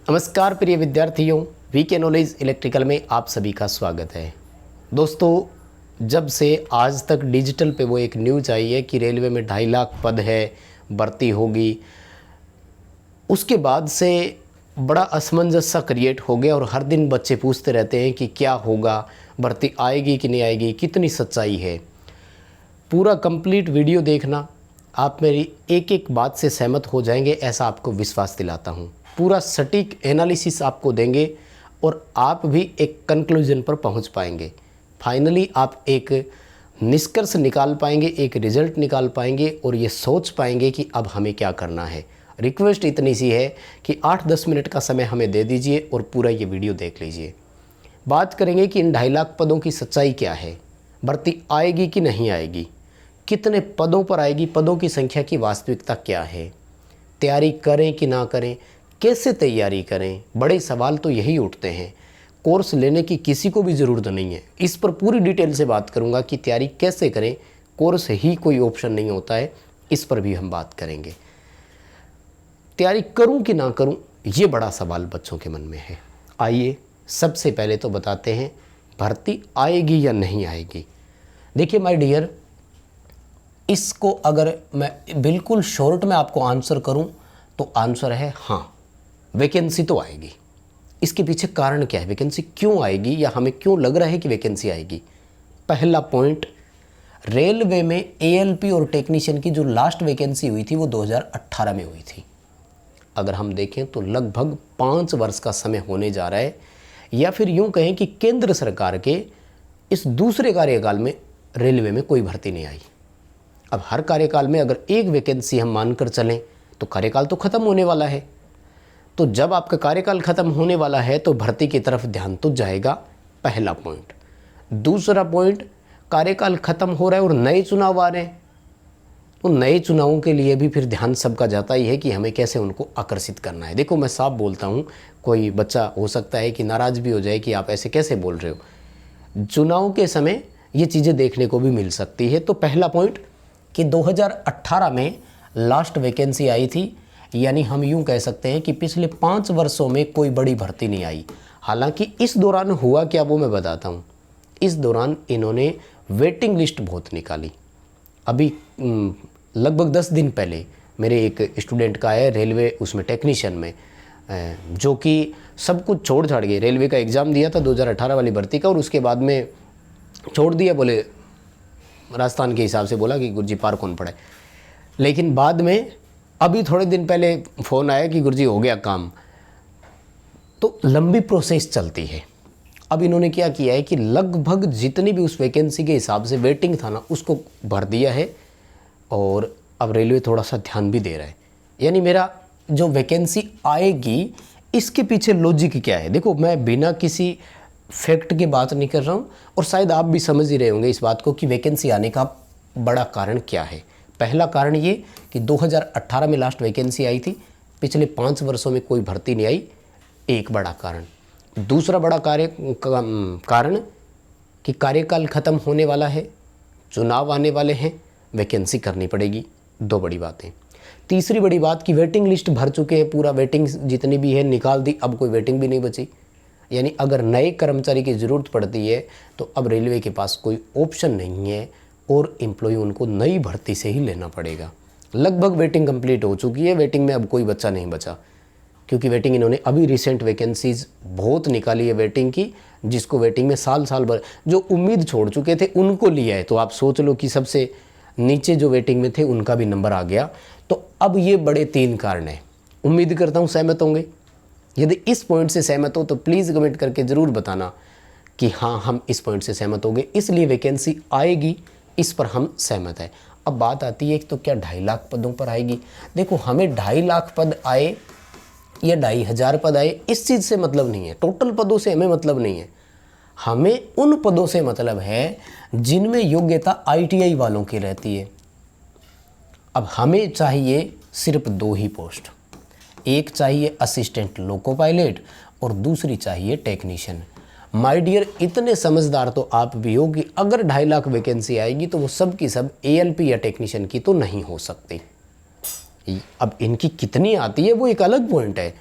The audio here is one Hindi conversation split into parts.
नमस्कार प्रिय विद्यार्थियों, वीके नॉलेज इलेक्ट्रिकल में आप सभी का स्वागत है। दोस्तों, जब से आज तक डिजिटल पे वो एक न्यूज़ आई है कि रेलवे में 2.5 लाख पद है, भर्ती होगी, उसके बाद से बड़ा असमंजस सा क्रिएट हो गया और हर दिन बच्चे पूछते रहते हैं कि क्या होगा, भर्ती आएगी कि नहीं आएगी, कितनी सच्चाई है। पूरा कंप्लीट वीडियो देखना, आप मेरी एक एक बात से सहमत हो जाएंगे, ऐसा आपको विश्वास दिलाता हूँ। पूरा सटीक एनालिसिस आपको देंगे और आप भी एक कंक्लूजन पर पहुँच पाएंगे। फाइनली आप एक निष्कर्ष निकाल पाएंगे, एक रिजल्ट निकाल पाएंगे और ये सोच पाएंगे कि अब हमें क्या करना है। रिक्वेस्ट इतनी सी है कि 8-10 मिनट का समय हमें दे दीजिए और पूरा ये वीडियो देख लीजिए। बात करेंगे कि इन 2.5 लाख पदों की सच्चाई क्या है, भर्ती आएगी कि नहीं आएगी, कितने पदों पर आएगी, पदों की संख्या की वास्तविकता क्या है, तैयारी करें कि ना करें, कैसे तैयारी करें। बड़े सवाल तो यही उठते हैं। कोर्स लेने की किसी को भी ज़रूरत नहीं है। इस पर पूरी डिटेल से बात करूंगा कि तैयारी कैसे करें, कोर्स ही कोई ऑप्शन नहीं होता है, इस पर भी हम बात करेंगे। तैयारी करूं कि ना करूं, ये बड़ा सवाल बच्चों के मन में है। आइए सबसे पहले तो बताते हैं, भर्ती आएगी या नहीं आएगी। देखिए माय डियर, इसको अगर मैं बिल्कुल शॉर्ट में आपको आंसर करूं तो आंसर है हाँ, वैकेंसी तो आएगी। इसके पीछे कारण क्या है, वैकेंसी क्यों आएगी या हमें क्यों लग रहा है कि वैकेंसी आएगी। पहला पॉइंट, रेलवे में एएलपी और टेक्नीशियन की जो लास्ट वैकेंसी हुई थी वो 2018 में हुई थी। अगर हम देखें तो लगभग 5 वर्ष का समय होने जा रहा है, या फिर यूं कहें कि केंद्र सरकार के इस दूसरे कार्यकाल में रेलवे में कोई भर्ती नहीं आई। अब हर कार्यकाल में अगर एक वैकेंसी हम मानकर चलें तो कार्यकाल तो ख़त्म होने वाला है। तो जब आपका कार्यकाल ख़त्म होने वाला है तो भर्ती की तरफ ध्यान तो जाएगा, पहला पॉइंट। दूसरा पॉइंट, कार्यकाल ख़त्म हो रहा है और नए चुनाव आ रहे हैं, तो नए चुनावों के लिए भी फिर ध्यान सबका जाता ही है कि हमें कैसे उनको आकर्षित करना है। देखो मैं साफ बोलता हूँ, कोई बच्चा हो सकता है कि नाराज़ भी हो जाए कि आप ऐसे कैसे बोल रहे हो। चुनाव के समय ये चीज़ें देखने को भी मिल सकती है। तो पहला पॉइंट कि 2018 में लास्ट वैकेंसी आई थी, यानी हम यूं कह सकते हैं कि पिछले 5 वर्षों में कोई बड़ी भर्ती नहीं आई। हालांकि इस दौरान हुआ क्या वो मैं बताता हूं। इस दौरान इन्होंने वेटिंग लिस्ट बहुत निकाली। अभी लगभग 10 दिन पहले मेरे एक स्टूडेंट का है रेलवे, उसमें टेक्नीशियन में, जो कि सब कुछ छोड़ छाड़ गए। रेलवे का एग्ज़ाम दिया था 2018 वाली भर्ती का और उसके बाद में छोड़ दिया, बोले राजस्थान के हिसाब से बोला कि गुरुजी पार कौन पड़े। लेकिन बाद में अभी थोड़े दिन पहले फ़ोन आया कि गुरुजी हो गया काम। तो लंबी प्रोसेस चलती है। अब इन्होंने क्या किया है कि लगभग जितनी भी उस वैकेंसी के हिसाब से वेटिंग था ना, उसको भर दिया है और अब रेलवे थोड़ा सा ध्यान भी दे रहा है। यानी मेरा जो वैकेंसी आएगी, इसके पीछे लॉजिक क्या है। देखो मैं बिना किसी फैक्ट की बात नहीं कर रहा हूँ और शायद आप भी समझ ही रहे होंगे इस बात को कि वैकेंसी आने का बड़ा कारण क्या है। पहला कारण ये कि 2018 में लास्ट वैकेंसी आई थी, पिछले 5 वर्षों में कोई भर्ती नहीं आई, एक बड़ा कारण। दूसरा बड़ा कारण कि कार्यकाल ख़त्म होने वाला है, चुनाव आने वाले हैं, वैकेंसी करनी पड़ेगी। 2 बड़ी बातें। तीसरी बड़ी बात कि वेटिंग लिस्ट भर चुके हैं, पूरा वेटिंग जितनी भी है निकाल दी, अब कोई वेटिंग भी नहीं बची। यानी अगर नए कर्मचारी की ज़रूरत पड़ती है तो अब रेलवे के पास कोई ऑप्शन नहीं है और एम्प्लॉय उनको नई भर्ती से ही लेना पड़ेगा। लगभग वेटिंग कंप्लीट हो चुकी है, वेटिंग में अब कोई बच्चा नहीं बचा, क्योंकि वेटिंग इन्होंने अभी रिसेंट वैकेंसीज़ बहुत निकाली है वेटिंग की, जिसको वेटिंग में साल भर जो उम्मीद छोड़ चुके थे उनको लिया है। तो आप सोच लो कि सबसे नीचे जो वेटिंग में थे उनका भी नंबर आ गया। तो अब ये बड़े 3 कारण हैं। उम्मीद करता हूँ सहमत होंगे। यदि इस पॉइंट से सहमत हो तो प्लीज़ कमेंट करके ज़रूर बताना कि हाँ हम इस पॉइंट से सहमत होंगे, इसलिए वैकेंसी आएगी, इस पर हम सहमत हैं। अब बात आती है तो क्या 2.5 लाख पदों पर आएगी। देखो हमें 2.5 लाख पद आए या 2,500 पद आए, इस चीज़ से मतलब नहीं है, टोटल पदों से हमें मतलब नहीं है। हमें उन पदों से मतलब है जिनमें योग्यता ITI वालों की रहती है। अब हमें चाहिए सिर्फ 2 ही पोस्ट, एक चाहिए असिस्टेंट लोको पायलट और दूसरी चाहिए टेक्नीशियन। माय डियर, इतने समझदार तो आप भी हो कि अगर 2.5 लाख वैकेंसी आएगी तो वो सब की सब ALP या टेक्नीशियन की तो नहीं हो सकती। अब इनकी कितनी आती है वो एक अलग पॉइंट है।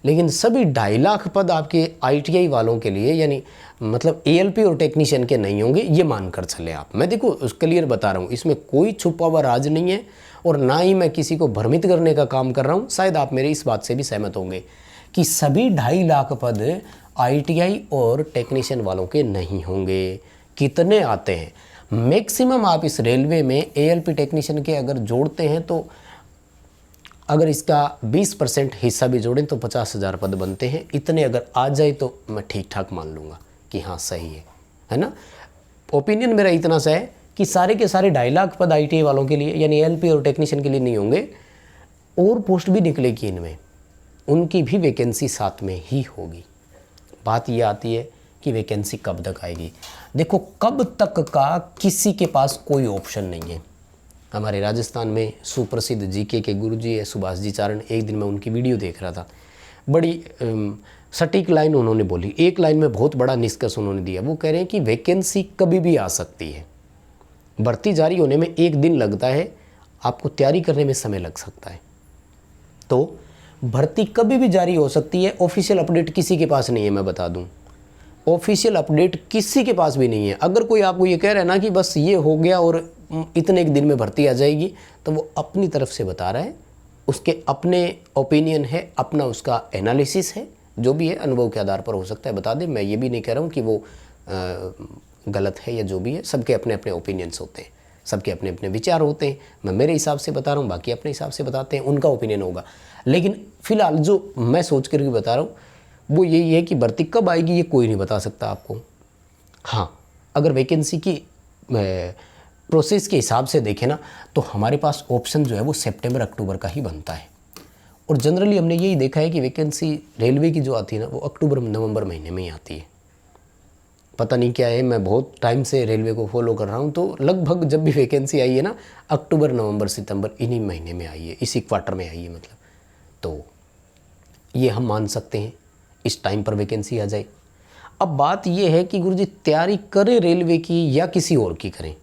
लेकिन सभी 2.5 लाख पद आपके ITI वालों के लिए, यानी मतलब ALP और टेक्नीशियन के नहीं होंगे, ये मानकर चले आप। मैं देखो क्लियर बता रहा हूँ, इसमें कोई छुपा हुआ राज नहीं है और ना ही मैं किसी को भ्रमित करने का काम कर रहा हूँ। शायद आप मेरी इस बात से भी सहमत होंगे कि सभी 2.5 लाख पद ITI और टेक्नीशियन वालों के नहीं होंगे। कितने आते हैं मैक्सिमम? आप इस रेलवे में ALP टेक्नीशियन के अगर जोड़ते हैं तो अगर इसका 20% हिस्सा भी जोड़ें तो 50,000 पद बनते हैं। इतने अगर आ जाए तो मैं ठीक ठाक मान लूँगा कि हाँ सही है ना। ओपिनियन मेरा इतना सा है कि सारे के सारे 2.5 लाख पद ITI वालों के लिए यानी ALP और टेक्नीशियन के लिए नहीं होंगे, और पोस्ट भी निकलेगी इनमें, उनकी भी वैकेंसी साथ में ही होगी। बात ये आती है कि वैकेंसी कब तक आएगी। देखो कब तक का किसी के पास कोई ऑप्शन नहीं है। हमारे राजस्थान में सुप्रसिद्ध GK के गुरुजी है सुभाष जी चारण, एक दिन मैं उनकी वीडियो देख रहा था, बड़ी सटीक लाइन उन्होंने बोली, एक लाइन में बहुत बड़ा निष्कर्ष उन्होंने दिया। वो कह रहे हैं कि वैकेंसी कभी भी आ सकती है, भर्ती जारी होने में 1 दिन लगता है, आपको तैयारी करने में समय लग सकता है। तो भर्ती कभी भी जारी हो सकती है। ऑफिशियल अपडेट किसी के पास नहीं है, मैं बता दूं, ऑफिशियल अपडेट किसी के पास भी नहीं है। अगर कोई आपको ये कह रहा है ना कि बस ये हो गया और इतने एक दिन में भर्ती आ जाएगी, तो वो अपनी तरफ से बता रहा है, उसके अपने ओपिनियन है, अपना उसका एनालिसिस है, जो भी है अनुभव के आधार पर हो सकता है बता दे। मैं ये भी नहीं कह रहा हूँ कि वो गलत है या जो भी है, सबके अपने अपने ओपिनियंस होते हैं, सबके अपने अपने विचार होते हैं। मैं मेरे हिसाब से बता रहा हूँ, बाकी अपने हिसाब से बताते हैं, उनका ओपिनियन होगा। लेकिन फिलहाल जो मैं सोच कर बता रहा हूँ वो यही है कि भर्ती कब आएगी ये कोई नहीं बता सकता आपको। हाँ, अगर वैकेंसी की प्रोसेस के हिसाब से देखें ना तो हमारे पास ऑप्शन जो है वो सितंबर अक्टूबर का ही बनता है, और जनरली हमने यही देखा है कि वैकेंसी रेलवे की जो आती है ना वो अक्टूबर नवंबर महीने में ही आती है। पता नहीं क्या है, मैं बहुत टाइम से रेलवे को फॉलो कर रहा हूँ, तो लगभग जब भी वैकेंसी आई है ना अक्टूबर नवंबर सितंबर इन्हीं महीने में आई है, इसी क्वार्टर में आई है मतलब। तो ये हम मान सकते हैं इस टाइम पर वैकेंसी आ जाए। अब बात ये है कि गुरुजी तैयारी करें रेलवे की या किसी और की करें।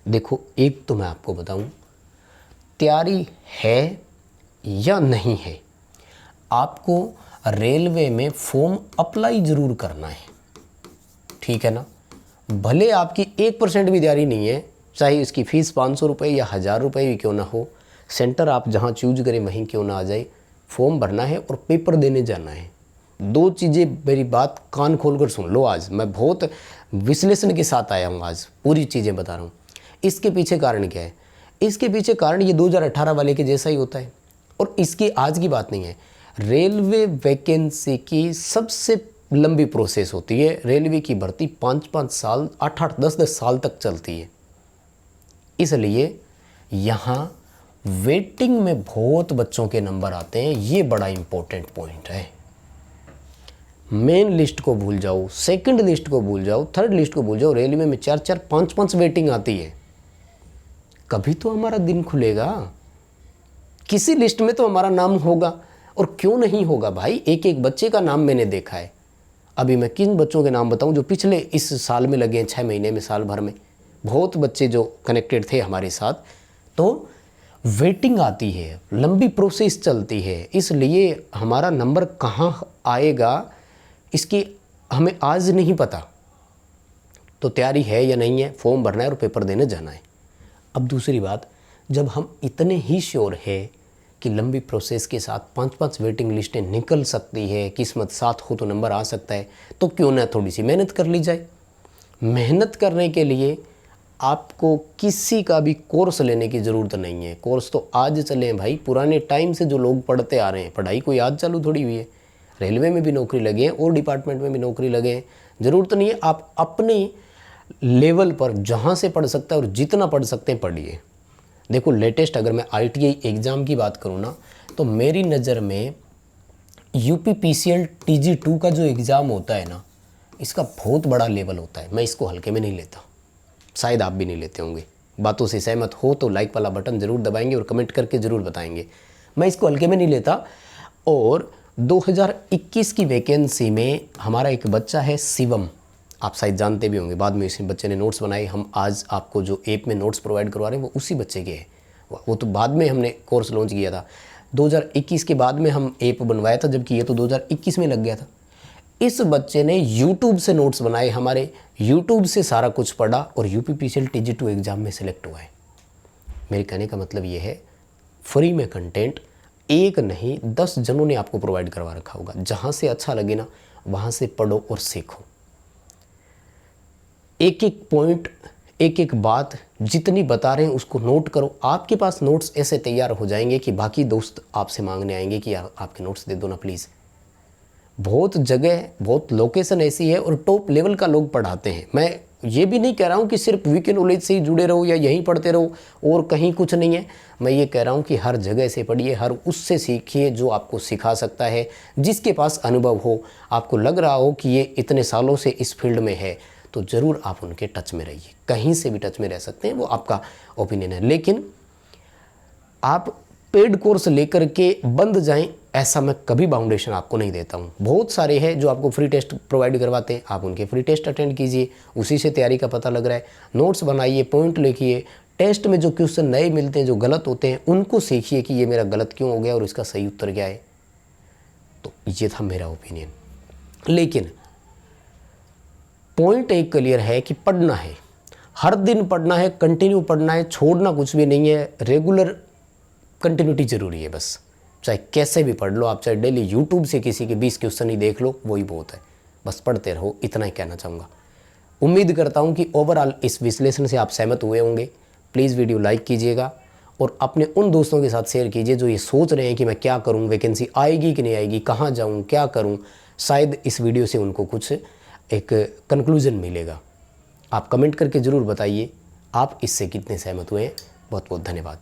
देखो एक तो मैं आपको बताऊं, तैयारी है या नहीं है, आपको रेलवे में फॉर्म अप्लाई ज़रूर करना है, ठीक है ना। भले आपकी 1% भी तैयारी नहीं है, चाहे इसकी फ़ीस 500 रुपये या 1000 रुपये भी क्यों ना हो, सेंटर आप जहां चूज करें वहीं क्यों ना आ जाए, फॉर्म भरना है और पेपर देने जाना है। 2 चीज़ें, मेरी बात कान खोलकर सुन लो। आज मैं बहुत विश्लेषण के साथ आया हूँ, आज पूरी चीज़ें बता रहा हूँ। इसके पीछे कारण क्या है? इसके पीछे कारण ये 2018 वाले के जैसा ही होता है, और इसकी आज की बात नहीं है। रेलवे वैकेंसी की सबसे लंबी प्रोसेस होती है, रेलवे की भर्ती 5-5 साल 8-8 10-10 साल तक चलती है। इसलिए यहाँ वेटिंग में बहुत बच्चों के नंबर आते हैं, ये बड़ा इंपॉर्टेंट पॉइंट है। मेन लिस्ट को भूल जाओ, सेकंड लिस्ट को भूल जाओ, थर्ड लिस्ट को भूल जाओ, रेलवे में 4-4 5-5 वेटिंग आती है। कभी तो हमारा दिन खुलेगा, किसी लिस्ट में तो हमारा नाम होगा, और क्यों नहीं होगा भाई। एक एक बच्चे का नाम मैंने देखा है। अभी मैं किन बच्चों के नाम बताऊं जो पिछले इस साल में लगे हैं, 6 महीने में, साल भर में, बहुत बच्चे जो कनेक्टेड थे हमारे साथ। तो वेटिंग आती है, लंबी प्रोसेस चलती है, इसलिए हमारा नंबर कहाँ आएगा इसकी हमें आज नहीं पता। तो तैयारी है या नहीं है, फॉर्म भरना है और पेपर देने जाना है। अब दूसरी बात, जब हम इतने ही श्योर है कि लंबी प्रोसेस के साथ 5-5 वेटिंग लिस्टें निकल सकती है, किस्मत साथ हो तो नंबर आ सकता है, तो क्यों ना थोड़ी सी मेहनत कर ली जाए। मेहनत करने के लिए आपको किसी का भी कोर्स लेने की ज़रूरत नहीं है। कोर्स तो आज चले हैं भाई, पुराने टाइम से जो लोग पढ़ते आ रहे हैं, पढ़ाई कोई आज चालू थोड़ी हुई है। रेलवे में भी नौकरी लगे हैं और डिपार्टमेंट में भी नौकरी लगे हैं, ज़रूरत नहीं है। आप अपने लेवल पर जहाँ से पढ़ सकता है और जितना पढ़ सकते हैं पढ़िए। देखो लेटेस्ट अगर मैं ITI एग्ज़ाम की बात करूँ ना, तो मेरी नज़र में UPPCL TG2 का जो एग्ज़ाम होता है ना, इसका बहुत बड़ा लेवल होता है। मैं इसको हल्के में नहीं लेता, शायद आप भी नहीं लेते होंगे। बातों से सहमत हो तो लाइक वाला बटन ज़रूर दबाएंगे और कमेंट करके ज़रूर बताएंगे। मैं इसको हल्के में नहीं लेता। और 2021 की वैकेंसी में हमारा एक बच्चा है शिवम, आप शायद जानते भी होंगे, बाद में इसी बच्चे ने नोट्स बनाए। हम आज आपको जो ऐप में नोट्स प्रोवाइड करवा रहे हैं वो उसी बच्चे के हैं, वो तो बाद में हमने कोर्स लॉन्च किया था। 2021 के बाद में हम ऐप बनवाया था, जबकि ये तो 2021 में लग गया था। इस बच्चे ने यूट्यूब से नोट्स बनाए, हमारे यूट्यूब से सारा कुछ पढ़ा और यूपीपीसीएल TG2 एग्ज़ाम में सिलेक्ट हुआ है। मेरे कहने का मतलब ये है, फ्री में कंटेंट एक नहीं 10 जनों ने आपको प्रोवाइड करवा रखा होगा। जहाँ से अच्छा लगे ना वहाँ से पढ़ो और सीखो। एक एक पॉइंट, एक एक बात जितनी बता रहे हैं उसको नोट करो। आपके पास नोट्स ऐसे तैयार हो जाएंगे कि बाकी दोस्त आपसे मांगने आएंगे कि यार आपके नोट्स दे दो ना प्लीज़। बहुत जगह, बहुत लोकेशन ऐसी है और टॉप लेवल का लोग पढ़ाते हैं। मैं ये भी नहीं कह रहा हूँ कि सिर्फ वीके नॉलेज से ही जुड़े रहो या यहीं पढ़ते रहो और कहीं कुछ नहीं है। मैं ये कह रहा हूँ कि हर जगह से पढ़िए, हर उससे सीखिए जो आपको सिखा सकता है, जिसके पास अनुभव हो। आपको लग रहा हो कि ये इतने सालों से इस फील्ड में है तो ज़रूर आप उनके टच में रहिए। कहीं से भी टच में रह सकते हैं, वो आपका ओपिनियन है। लेकिन आप पेड कोर्स लेकर के बंद जाएं, ऐसा मैं कभी बाउंडेशन आपको नहीं देता हूं। बहुत सारे हैं जो आपको फ्री टेस्ट प्रोवाइड करवाते हैं, आप उनके फ्री टेस्ट अटेंड कीजिए, उसी से तैयारी का पता लग रहा है। नोट्स बनाइए, पॉइंट लिखिए, टेस्ट में जो क्वेश्चन नए मिलते हैं, जो गलत होते हैं, उनको सीखिए कि ये मेरा गलत क्यों हो गया और इसका सही उत्तर क्या है। तो ये था मेरा ओपिनियन। लेकिन पॉइंट एक क्लियर है कि पढ़ना है, हर दिन पढ़ना है, कंटिन्यू पढ़ना है, छोड़ना कुछ भी नहीं है। रेगुलर कंटिन्यूटी ज़रूरी है बस। चाहे कैसे भी पढ़ लो आप, चाहे डेली यूट्यूब से किसी के 20 क्वेश्चन ही देख लो, वही बहुत है। बस पढ़ते रहो, इतना ही कहना चाहूँगा। उम्मीद करता हूँ कि ओवरऑल इस विश्लेषण से आप सहमत हुए होंगे। प्लीज़ वीडियो लाइक कीजिएगा और अपने उन दोस्तों के साथ शेयर कीजिए जो ये सोच रहे हैं कि मैं क्या करूँ, वैकेंसी आएगी कि नहीं आएगी, कहाँ जाऊँ, क्या करूँ। शायद इस वीडियो से उनको कुछ एक कंक्लूजन मिलेगा। आप कमेंट करके ज़रूर बताइए आप इससे कितने सहमत हुए हैं। बहुत बहुत धन्यवाद।